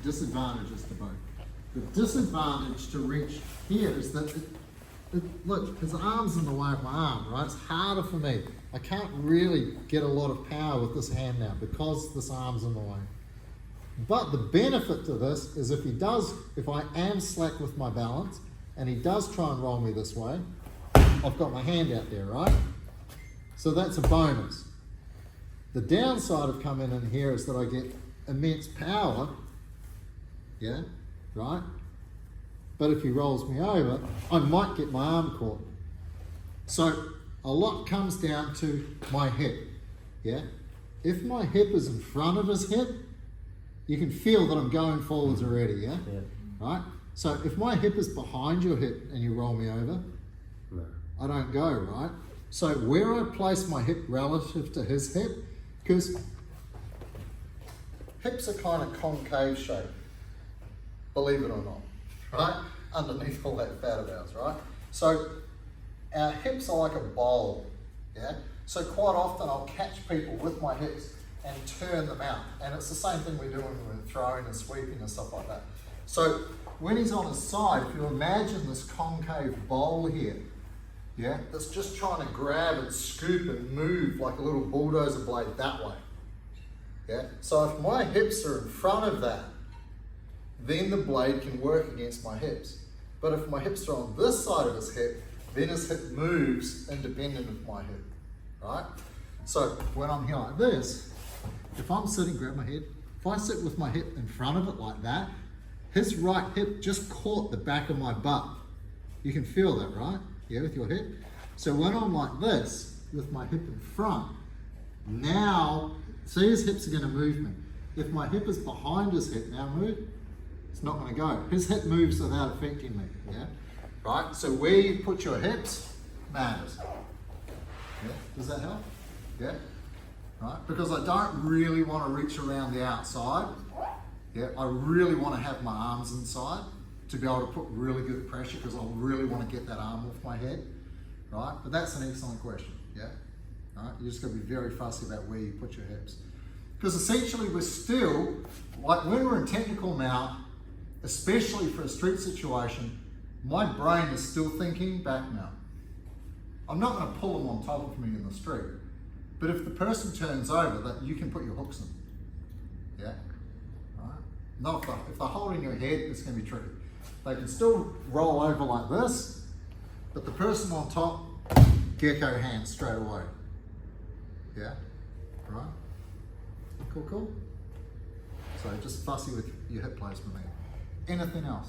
disadvantages to both. The disadvantage to reach here is that, look, his arm's in the way of my arm, right? It's harder for me. I can't really get a lot of power with this hand now because this arm's in the way. But the benefit to this is if I am slack with my balance and he does try and roll me this way, I've got my hand out there, right? So that's a bonus. The downside of coming in here is that I get immense power, yeah, right? But if he rolls me over, I might get my arm caught. So a lot comes down to my hip, yeah? If my hip is in front of his hip, you can feel that I'm going forwards already, yeah? Right? So if my hip is behind your hip and you roll me over, No. I don't go, right? So where I place my hip relative to his hip, because hips are kind of concave shaped, believe it or not, right? Underneath all that fat of ours, right? So our hips are like a bowl, yeah? So quite often I'll catch people with my hips and turn them out. And it's the same thing we do when we're throwing and sweeping and stuff like that. So when he's on his side, if you imagine this concave bowl here, yeah, that's just trying to grab and scoop and move like a little bulldozer blade that way. Yeah, so if my hips are in front of that, then the blade can work against my hips. But if my hips are on this side of his hip, then his hip moves independent of my hip, right? So when I'm here like this, if I'm sitting, grab my head, if I sit with my hip in front of it like that, his right hip just caught the back of my butt. You can feel that, right? Yeah, with your hip. So when I'm like this, with my hip in front, now, see his hips are gonna move me. If my hip is behind his hip, now move, it's not gonna go. His hip moves without affecting me, yeah? Right, so where you put your hips matters. Yeah, does that help? Yeah, right? Because I don't really wanna reach around the outside. Yeah, I really wanna have my arms inside to be able to put really good pressure because I really want to get that arm off my head, right? But that's an excellent question, yeah? All right, you just got to be very fussy about where you put your hips. Because essentially we're still, like when we're in technical now, especially for a street situation, my brain is still thinking back now. I'm not going to pull them on top of me in the street, but if the person turns over, that you can put your hooks in, yeah? All right? Not if they're holding your head, it's going to be tricky. They can still roll over like this, but the person on top, gecko hands straight away. Yeah, right? Cool, cool. So just fussy with your hip placement there. Anything else?